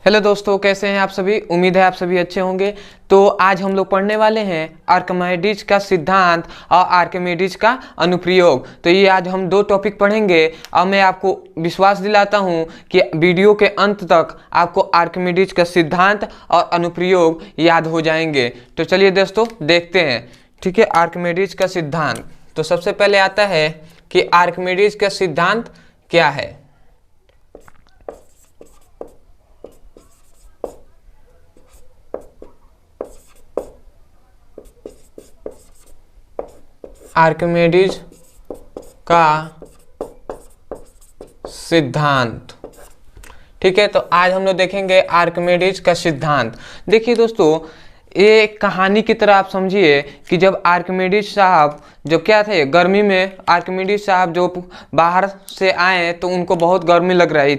Hello दोस्तों, कैसे हैं आप सभी। उम्मीद है आप सभी अच्छे होंगे। तो आज हम लोग पढ़ने वाले हैं आर्किमिडीज का सिद्धांत और आर्किमिडीज का अनुप्रयोग। तो ये आज हम दो टॉपिक पढ़ेंगे और मैं आपको विश्वास दिलाता हूँ कि वीडियो के अंत तक आपको आर्किमिडीज का सिद्धांत और अनुप्रयोग याद हो जाएंगे। तो चलिए दोस्तों देखते हैं। ठीक है, आर्किमिडीज का सिद्धांत। तो सबसे पहले आता है कि आर्किमिडीज का सिद्धांत क्या है। आर्किमिडीज का सिद्धांत। ठीक है, तो आज हम लोग देखेंगे आर्किमिडीज का सिद्धांत। देखिए दोस्तों, ये कहानी की तरह आप समझिए कि जब आर्किमिडीज साहब जब क्या थे, गर्मी में आर्किमिडीज साहब जो बाहर से आए तो उनको बहुत गर्मी लग रही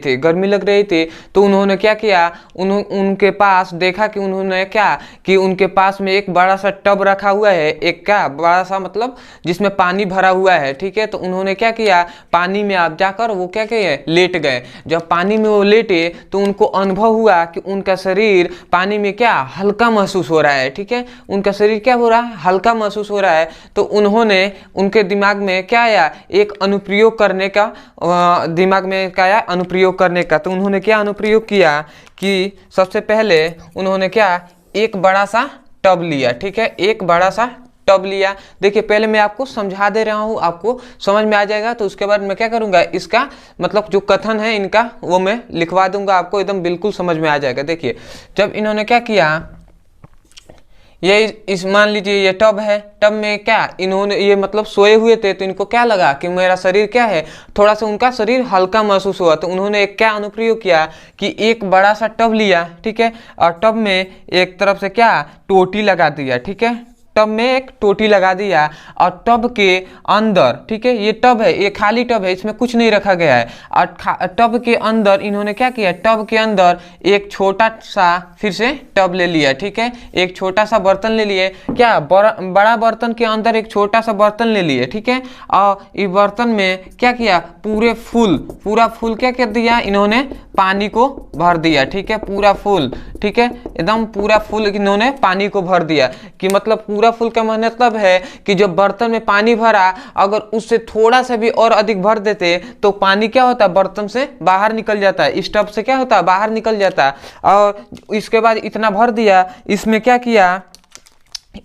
थी। तो उन्होंने क्या किया, उनके पास देखा कि उन्होंने क्या कि उनके पास में एक बड़ा सा टब रखा हुआ है, एक क्या बड़ा सा मतलब जिसमें पानी भरा हुआ है। ठीक है, तो उन्होंने क्या किया, पानी में आप जाकर वो क्या किए, लेट गए। जब पानी में वो लेटे तो उनको अनुभव हुआ कि उनका शरीर पानी में क्या हल्का महसूस हो रहा है। ठीक है, उनका शरीर क्या हो रहा है, हल्का महसूस हो रहा है। तो उन्होंने उनके दिमाग में क्या आया, एक अनुप्रयोग करने का दिमाग में क्या आया, अनुप्रयोग करने का। तो उन्होंने क्या अनुप्रयोग किया कि सबसे पहले उन्होंने क्या, एक बड़ा सा टब लिया। ठीक है, एक बड़ा सा टब लिया। देखिए पहले मैं आपको समझा दे रहा हूँ, आपको समझ में आ जाएगा। तो उसके बाद मैं क्या करूँगा, इसका मतलब जो कथन है इनका वो मैं लिखवा दूंगा, आपको एकदम बिल्कुल समझ में आ जाएगा। देखिए जब इन्होंने क्या किया, ये इस मान लीजिए ये टब है, टब में क्या इन्होंने ये मतलब सोए हुए थे। तो इनको क्या लगा कि मेरा शरीर क्या है, थोड़ा सा उनका शरीर हल्का महसूस हुआ। तो उन्होंने एक क्या अनुप्रयोग किया कि एक बड़ा सा टब लिया। ठीक है, और टब में एक तरफ से क्या टोटी लगा दिया। ठीक है, टब में एक टोटी लगा दिया और टब के अंदर, ठीक है ये टब है, ये खाली टब है, इसमें कुछ नहीं रखा गया है। और टब के अंदर इन्होंने क्या किया, टब के अंदर एक छोटा सा फिर से टब ले लिया। ठीक है, एक छोटा सा बर्तन ले लिए, क्या बड़ा बर्तन के अंदर एक छोटा सा बर्तन ले लिए। ठीक है, और इस बर्तन में क्या किया, पूरा फुल क्या कर दिया, इन्होंने पानी को भर दिया। ठीक है, पूरा फुल, ठीक है एकदम पूरा फुल इन्होंने पानी को भर दिया। कि मतलब पूरा फुल का मतलब है कि जब बर्तन में पानी भरा, अगर उससे थोड़ा सा भी और अधिक भर देते तो पानी क्या होता, बर्तन से बाहर निकल जाता है, इस टब से क्या होता, बाहर निकल जाता। और इसके बाद इतना भर दिया, इसमें क्या किया,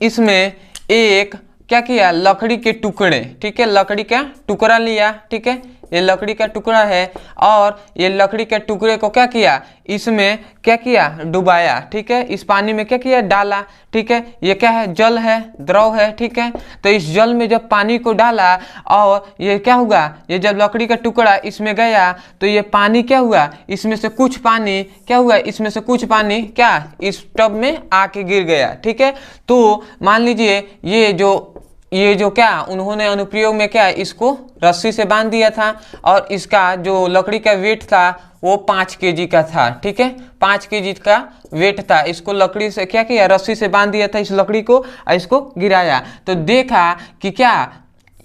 इसमें एक क्या किया, लकड़ी के टुकड़े, ठीक है लकड़ी का टुकड़ा लिया। ठीक है, ये लकड़ी का टुकड़ा है और ये लकड़ी के टुकड़े को क्या किया, इसमें क्या किया, डुबाया। ठीक है, इस पानी में क्या किया, डाला। ठीक है, ये क्या है, जल है, द्रव है। ठीक है, तो इस जल में जब पानी को डाला और ये क्या हुआ, ये जब लकड़ी का टुकड़ा इसमें गया तो ये पानी क्या हुआ, इसमें से कुछ पानी क्या हुआ, इसमें से कुछ पानी क्या इस टब में आके गिर गया। ठीक है, तो मान लीजिए ये जो क्या उन्होंने अनुप्रयोग में क्या इसको रस्सी से बांध दिया था और इसका जो लकड़ी का वेट था वो 5 केजी का था। ठीक है, 5 केजी का वेट था। इसको लकड़ी से क्या किया, रस्सी से बांध दिया था इस लकड़ी को और इसको गिराया। तो देखा कि क्या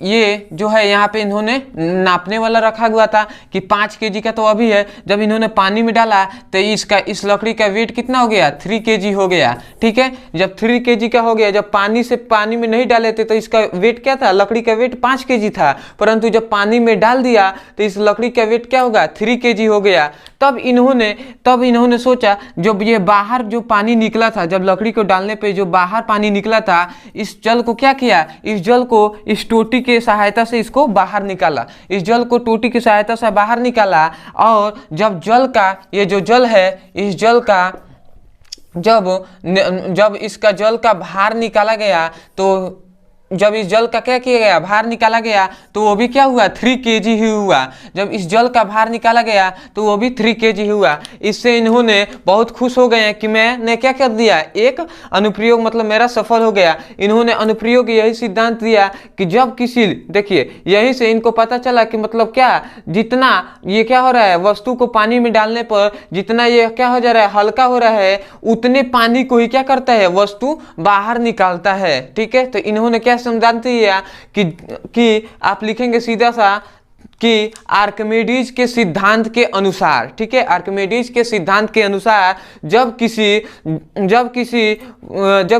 ये जो है यहाँ पे इन्होंने नापने वाला रखा हुआ था कि 5 केजी का तो अभी है। जब इन्होंने पानी में डाला तो इस लकड़ी का वेट कितना हो गया, 3 केजी हो गया। ठीक है, जब 3 केजी का हो गया, जब पानी में नहीं डाले थे तो इसका वेट क्या था, लकड़ी का वेट 5 केजी था। परंतु जब पानी में डाल दिया तो इस लकड़ी का वेट क्या होगा, 3 केजी हो गया। तब इन्होंने सोचा, जब ये बाहर जो पानी निकला था, जब लकड़ी को डालने पे जो बाहर पानी निकला था, इस जल को क्या किया, इस जल को इस टोटी की सहायता से इसको बाहर निकाला। इस जल को टोटी की सहायता से बाहर निकाला और जब जल का ये जो जल है, इस जल का जब इसका जल का बाहर निकाला गया तो जब इस जल का क्या किया गया, बाहर निकाला गया तो वो भी क्या हुआ, 3 केजी ही हुआ। जब इस जल का बाहर निकाला गया तो वो भी 3 केजी हुआ। इससे इन्होंने बहुत खुश हो गए कि मैंने क्या कर दिया, एक अनुप्रयोग मतलब मेरा सफल हो गया। इन्होंने अनुप्रयोग यही सिद्धांत दिया कि जब किसी, देखिए यही से इनको पता चला कि मतलब क्या, जितना ये क्या हो रहा है, वस्तु को पानी में डालने पर जितना ये क्या हो जा रहा है, हल्का हो रहा है, उतने पानी को ही क्या करता है, वस्तु बाहर निकालता है। ठीक है, तो इन्होंने क्या समझाते हैं कि आप लिखेंगे सीधा सा कि आर्किमिडीज के सिद्धांत के अनुसार, ठीक है, आर्किमिडीज के सिद्धांत के अनुसार जब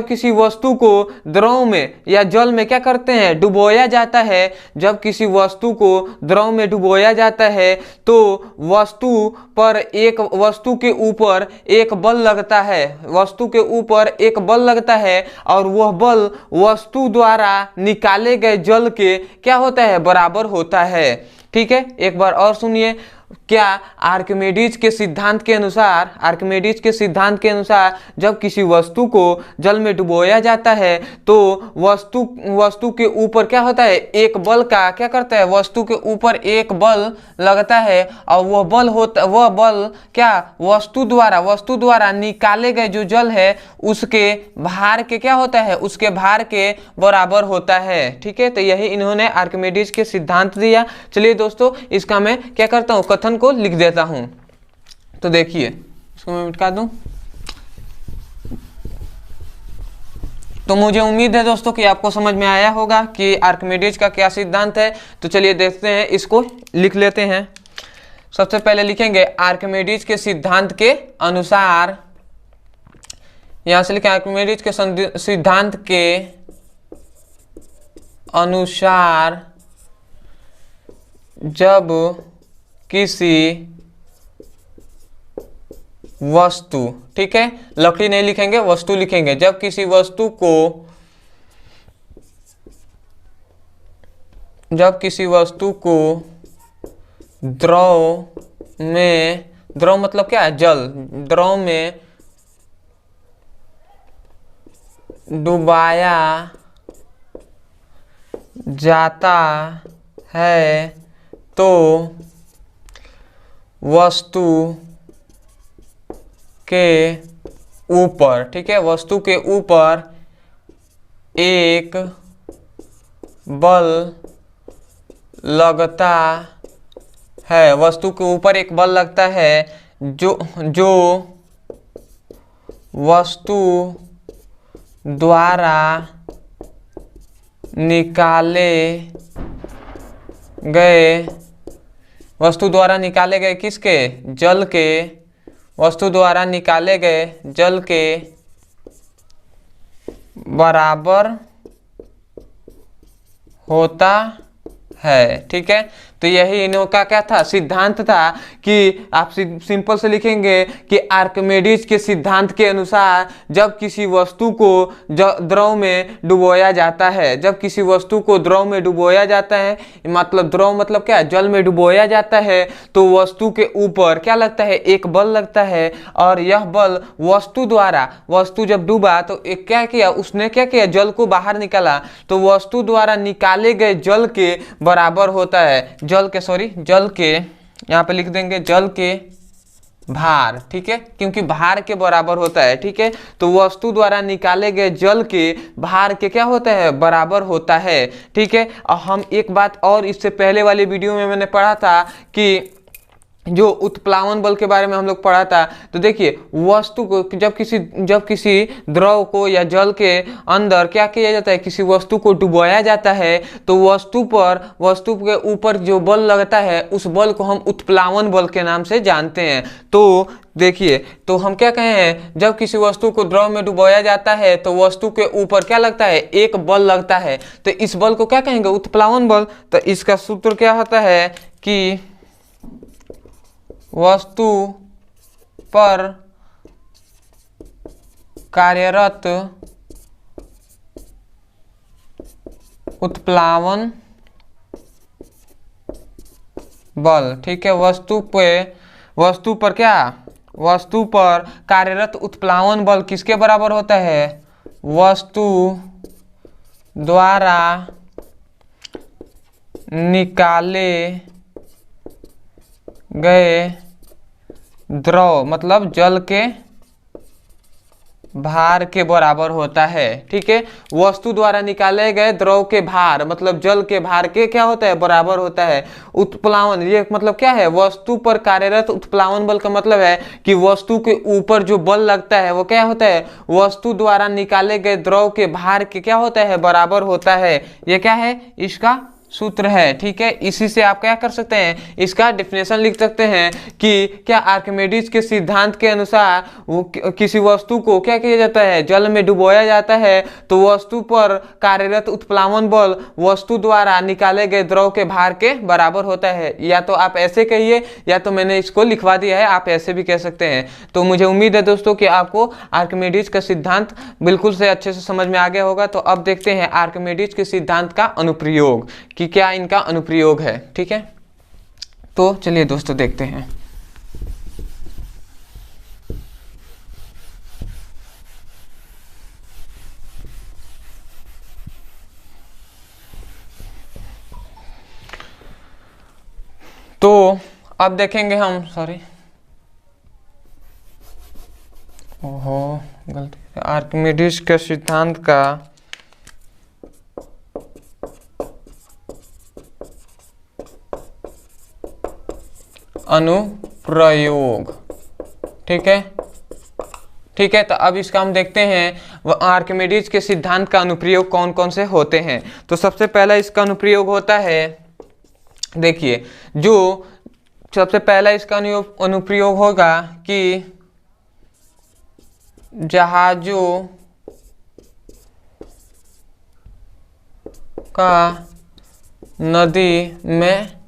किसी वस्तु को द्रव में या जल में क्या करते हैं, डुबोया जाता है, जब किसी वस्तु को द्रव में डुबोया जाता है तो वस्तु के ऊपर एक बल लगता है, वस्तु के ऊपर एक बल लगता है और वह बल वस्तु द्वारा निकाले गए जल के क्या होता है, बराबर होता है। ठीक है, एक बार और सुनिए, क्या आर्किमिडीज के सिद्धांत के अनुसार जब किसी वस्तु को जल में डुबोया जाता है तो वस्तु के ऊपर क्या होता है, एक बल का क्या करता है, वस्तु के ऊपर एक बल लगता है और वह बल क्या वस्तु द्वारा निकाले गए जो जल है उसके भार के क्या होता है, उसके भार के बराबर होता है। ठीक है, तो यही इन्होंने आर्किमिडीज के सिद्धांत दिया। चलिए दोस्तों, इसका मैं क्या करता हूँ, कथन को लिख देता हूं। तो देखिए, इसको मैं मिटा दूं। तो मुझे उम्मीद है दोस्तों कि आपको समझ में आया होगा कि आर्किमिडीज का क्या सिद्धांत है। तो चलिए देखते हैं, इसको लिख लेते हैं। सबसे पहले लिखेंगे आर्किमिडीज के सिद्धांत के अनुसार, यहां से लिखें आर्किमिडीज के सिद्धांत के अनुसार जब किसी वस्तु, ठीक है, लकड़ी नहीं लिखेंगे, वस्तु लिखेंगे, जब किसी वस्तु को द्रव मतलब क्या है, जल, द्रव में डुबाया जाता है तो वस्तु के ऊपर, ठीक है, वस्तु के ऊपर एक बल लगता है, वस्तु के ऊपर एक बल लगता है जो वस्तु द्वारा निकाले गए किसके, जल के, वस्तु द्वारा निकाले गए जल के बराबर होता है। ठीक है, तो यही इनका क्या था, सिद्धांत था कि आप सिंपल से लिखेंगे कि आर्किमिडीज के सिद्धांत के अनुसार जब किसी वस्तु को द्रव में डुबोया जाता है, जब किसी वस्तु को द्रव में डुबोया जाता है, मतलब द्रव मतलब क्या, जल में डुबोया जाता है, तो वस्तु के ऊपर क्या लगता है, एक बल लगता है और यह बल वस्तु जब डूबा तो एक क्या किया, उसने क्या किया, जल को बाहर निकाला, तो वस्तु द्वारा निकाले गए जल के बराबर होता है, जल के, यहाँ पे लिख देंगे जल के भार। ठीक है, क्योंकि भार के बराबर होता है। ठीक है, तो वस्तु द्वारा निकाले गए जल के भार के क्या होता है, बराबर होता है। ठीक है, और हम एक बात और, इससे पहले वाले वीडियो में मैंने पढ़ा था कि जो उत्प्लावन बल के बारे में हम लोग पढ़ा था। तो देखिए, वस्तु को जब किसी द्रव को या जल के अंदर क्या किया जाता है, किसी वस्तु को डुबोया जाता है, तो वस्तु के ऊपर जो बल लगता है उस बल को हम उत्प्लावन बल के नाम से जानते हैं। तो देखिए, तो हम क्या कहे हैं, जब किसी वस्तु को द्रव में डुबोया जाता है तो वस्तु के ऊपर क्या लगता है, एक बल लगता है, तो इस बल को क्या कहेंगे, उत्प्लावन बल। तो इसका सूत्र क्या होता है कि वस्तु पर कार्यरत उत्प्लावन बल। ठीक है, वस्तु पर कार्यरत उत्प्लावन बल किसके बराबर होता है, वस्तु द्वारा निकाले गए द्रव मतलब जल के भार के बराबर होता है। ठीक है, वस्तु द्वारा निकाले गए द्रव के भार मतलब जल के भार के क्या होता है, बराबर होता है। उत्प्लावन, ये मतलब क्या है, वस्तु पर कार्यरत उत्प्लावन बल का मतलब है कि वस्तु के ऊपर जो बल लगता है वो क्या होता है, वस्तु द्वारा निकाले गए द्रव के भार के क्या होता है, बराबर होता है। ये क्या है, इसका सूत्र है, ठीक है। इसी से आप क्या कर सकते हैं, इसका डिफिनेशन लिख सकते हैं कि क्या आर्किमिडीज के सिद्धांत के अनुसार वो किसी वस्तु को क्या किया जाता है, जल में डुबोया जाता है तो वस्तु पर कार्यरत उत्प्लावन बल वस्तु द्वारा निकाले गए द्रव के भार के बराबर होता है। या तो आप ऐसे कहिए या तो मैंने इसको लिखवा दिया है, आप ऐसे भी कह सकते हैं। तो मुझे उम्मीद है दोस्तों कि आपको आर्किमिडीज का सिद्धांत बिल्कुल से अच्छे से समझ में आ गया होगा। तो अब देखते हैं आर्किमिडीज के सिद्धांत का अनुप्रयोग कि क्या इनका अनुप्रयोग है, ठीक है। तो चलिए दोस्तों देखते हैं। तो अब देखेंगे हम, सॉरी ओहो गलती, आर्किमिडीज के सिद्धांत का अनुप्रयोग, ठीक है, ठीक है। तो अब इसका हम देखते हैं आर्किमिडीज के सिद्धांत का अनुप्रयोग कौन कौन से होते हैं। तो सबसे पहला इसका अनुप्रयोग होता है, देखिए जो सबसे पहला इसका अनुप्रयोग होगा कि जहाजों का नदी में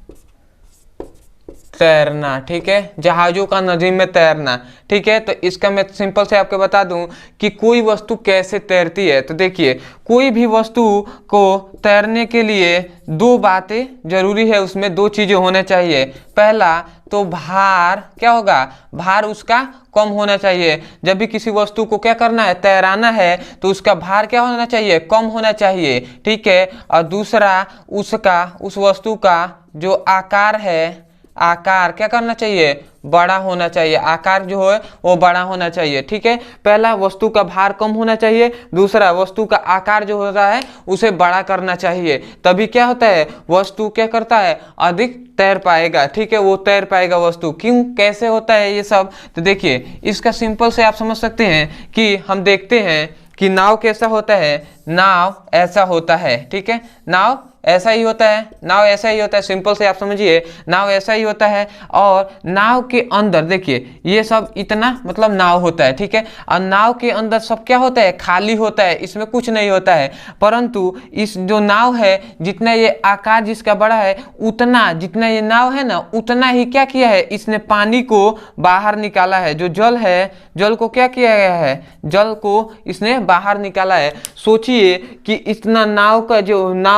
तैरना, ठीक है, जहाजों का नदी में तैरना, ठीक है। तो इसका मैं सिंपल से आपको बता दूं कि कोई वस्तु कैसे तैरती है। तो देखिए कोई भी वस्तु को तैरने के लिए दो बातें जरूरी है, उसमें दो चीजें होने चाहिए। पहला तो भार क्या होगा, भार उसका कम होना चाहिए। जब भी किसी वस्तु को क्या करना है, तैराना है, तो उसका भार क्या होना चाहिए, कम होना चाहिए, ठीक है। और दूसरा उसका, उस वस्तु का जो आकार है, आकार क्या करना चाहिए, बड़ा होना चाहिए। आकार जो है वो बड़ा होना चाहिए, ठीक है। पहला वस्तु का भार कम होना चाहिए, दूसरा वस्तु का आकार जो होता है उसे बड़ा करना चाहिए। तभी क्या होता है, वस्तु क्या करता है, अधिक तैर पाएगा, ठीक है, वो तैर पाएगा वस्तु। क्यों, कैसे होता है ये सब, तो देखिए इसका सिंपल से आप समझ सकते हैं कि हम देखते हैं कि नाव कैसा होता है, नाव ऐसा होता है, ठीक है, नाव ऐसा ही होता है, नाव ऐसा ही होता है, सिंपल से आप समझिए, नाव ऐसा ही होता है। और नाव के अंदर देखिए ये सब इतना मतलब नाव होता है, ठीक है। और नाव के अंदर सब क्या होता है, खाली होता है, इसमें कुछ नहीं होता है। परंतु इस जो नाव है, जितना ये आकार जिसका बड़ा है, उतना जितना ये नाव है ना, उतना ही क्या किया है, इसने पानी को बाहर निकाला है। जो जल है, जल को क्या किया गया है, जल को इसने बाहर निकाला है। सोचिए कि इतना नाव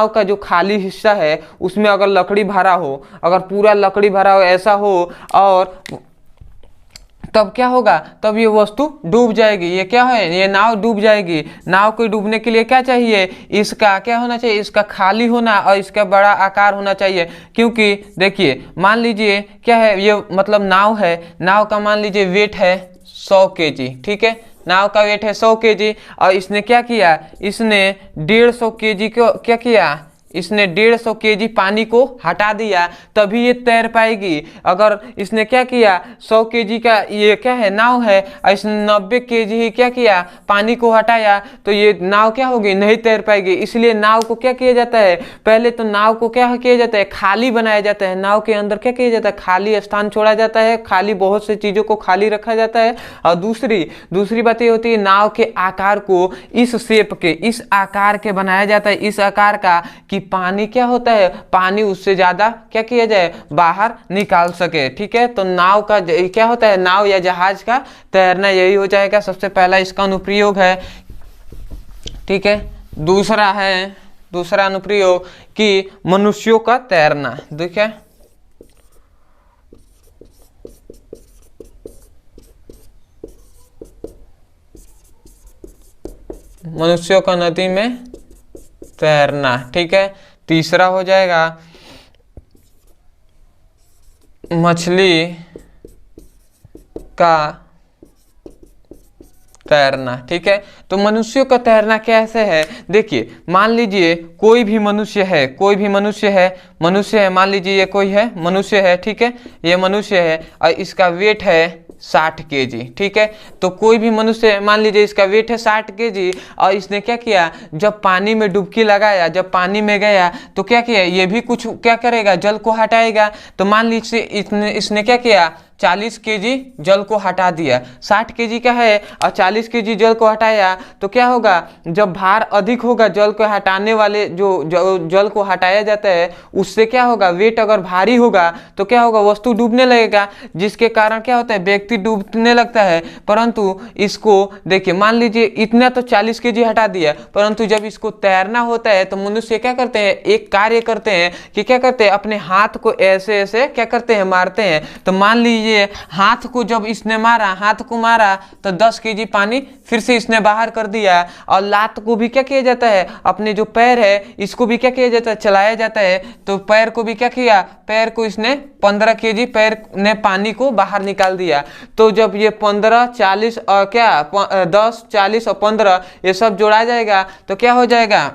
का जो खाली हिस्सा है उसमें अगर लकड़ी भरा हो, अगर पूरा लकड़ी भरा हो ऐसा हो, और तब क्या होगा, तब ये वस्तु डूब जाएगी। ये क्या है, ये नाव डूब जाएगी। नाव को डूबने के लिए क्या चाहिए, इसका क्या होना चाहिए, इसका खाली होना और इसका बड़ा आकार होना चाहिए। क्योंकि देखिए मान लीजिए क्या है, ये मतलब नाव है, नाव का मान लीजिए वेट है 100 kg, ठीक है, नाव का वेट है 100 kg। और इसने क्या किया, इसने 150 kg को क्या किया, इसने 150 kg पानी को हटा दिया, तभी ये तैर पाएगी। अगर इसने क्या किया, 100 kg का ये क्या है, नाव है, और इसने 90 kg ही क्या किया, पानी को हटाया, तो ये नाव क्या होगी, नहीं तैर पाएगी। इसलिए नाव को क्या किया जाता है, पहले तो नाव को क्या किया जाता है, खाली बनाया जाता है। नाव के अंदर क्या किया जाता है, खाली स्थान छोड़ा जाता है, खाली बहुत से चीजों को खाली रखा जाता है। और दूसरी बात ये होती है, नाव के आकार को इस शेप के, इस आकार के बनाया जाता है, इस आकार का, कि पानी क्या होता है, पानी उससे ज्यादा क्या किया जाए, बाहर निकाल सके, ठीक है। तो नाव का क्या होता है, नाव या जहाज का तैरना यही हो जाएगा। सबसे पहला इसका अनुप्रयोग है, ठीक है। दूसरा अनुप्रयोग कि मनुष्यों का तैरना, देखिए मनुष्यों का नदी में तैरना, ठीक है। तीसरा हो जाएगा मछली का तैरना, ठीक है। तो मनुष्यों का तैरना कैसे है, देखिए मान लीजिए कोई भी मनुष्य है, मान लीजिए ये कोई है, मनुष्य है, ठीक है, ये मनुष्य है और इसका वेट है 60 केजी। ठीक है, तो कोई भी मनुष्य मान लीजिए इसका वेट है 60 केजी और इसने क्या किया, जब पानी में डुबकी लगाया, जब पानी में गया तो क्या किया, ये भी कुछ क्या करेगा, जल को हटाएगा। तो मान लीजिए इसने क्या किया, 40 केजी जल को हटा दिया। 60 केजी का है और 40 केजी जल को हटाया तो क्या होगा, जब भार अधिक होगा जल को हटाने वाले जो जल को हटाया जाता है उससे क्या होगा, वेट अगर भारी होगा तो क्या होगा, वस्तु डूबने लगेगा, जिसके कारण क्या होता है, व्यक्ति डूबने लगता है। परंतु इसको देखिए, मान लीजिए इतना तो 40 केजी हटा दिया, परंतु जब इसको तैरना होता है तो मनुष्य क्या करते हैं, एक कार्य करते हैं कि क्या करते हैं, अपने हाथ को ऐसे ऐसे क्या करते हैं, मारते हैं। तो मान लीजिए हाथ को जब इसने मारा, हाथ को मारा तो 10 केजी पानी फिर से इसने बाहर कर दिया। और लात को भी क्या किया जाता है, अपने जो पैर है इसको भी क्या किया जाता है, चलाया जाता है। तो पैर को भी क्या किया, पैर को इसने 15 केजी पैर ने पानी को बाहर निकाल दिया। तो जब ये 15, 40 और क्या 10, 40 और 15 ये सब जोड़ा जाएगा तो क्या हो जाएगा,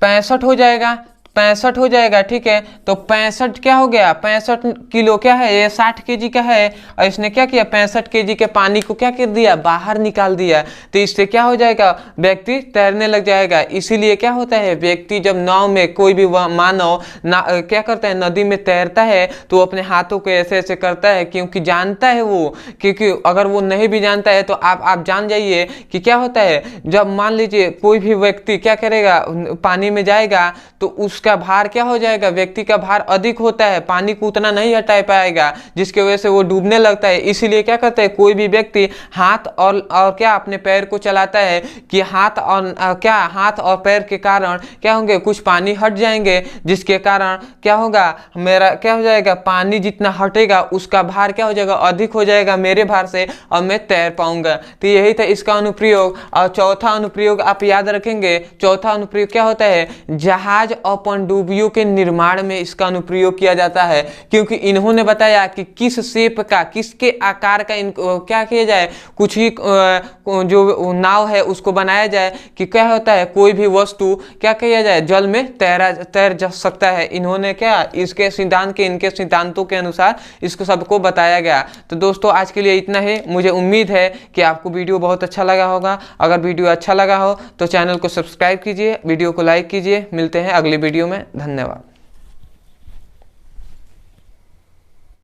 65 हो जाएगा, 65 हो जाएगा। ठीक है, तो 65 क्या हो गया, 65 किलो क्या है, ये 60 केजी का है और इसने क्या किया, 65 केजी के पानी को क्या कर दिया, बाहर निकाल दिया। तो इससे क्या हो जाएगा, व्यक्ति तैरने लग जाएगा। इसीलिए क्या होता है, व्यक्ति जब नाव में कोई भी मानव क्या करता है, नदी में तैरता है तो अपने हाथों को ऐसे ऐसे करता है, क्योंकि जानता है वो, क्योंकि अगर वो नहीं भी जानता है तो आप जान जाइए कि क्या होता है, जब मान लीजिए कोई भी व्यक्ति क्या करेगा, पानी में जाएगा तो उसका भार क्या हो जाएगा, व्यक्ति का भार अधिक होता है, पानी को उतना नहीं हटा पाएगा, जिसकी वजह से वो डूबने लगता है। इसीलिए क्या करते हैं, कोई भी व्यक्ति हाथ और क्या अपने पैर को चलाता है कि हाथ और पैर के कारण क्या होंगे, कुछ पानी हट जाएंगे, जिसके कारण क्या होगा, मेरा क्या हो जाएगा, पानी जितना हटेगा उसका भार क्या हो जाएगा, अधिक हो जाएगा मेरे भार से और मैं तैर पाऊंगा। तो यही था इसका अनुप्रयोग। और चौथा अनुप्रयोग आप याद रखेंगे, चौथा अनुप्रयोग क्या होता है, जहाज और पनडुब्बियों के निर्माण में इसका अनुप्रयोग किया जाता है, क्योंकि इन्होंने बताया कि किस शेप का, किसके आकार का क्या किया जाए, कुछ ही जो नाव है उसको बनाया जाए कि क्या होता है, कोई भी वस्तु क्या किया जाए, जल में तैर जा सकता है। इन्होंने क्या, इसके सिद्धांत के, इनके सिद्धांतों के अनुसार इसको सबको बताया गया। तो दोस्तों आज के लिए इतना ही। मुझे उम्मीद है कि आपको वीडियो बहुत अच्छा लगा होगा। अगर वीडियो अच्छा लगा हो तो चैनल को सब्सक्राइब कीजिए, वीडियो को लाइक कीजिए। मिलते हैं अगली वीडियो में, धन्यवाद।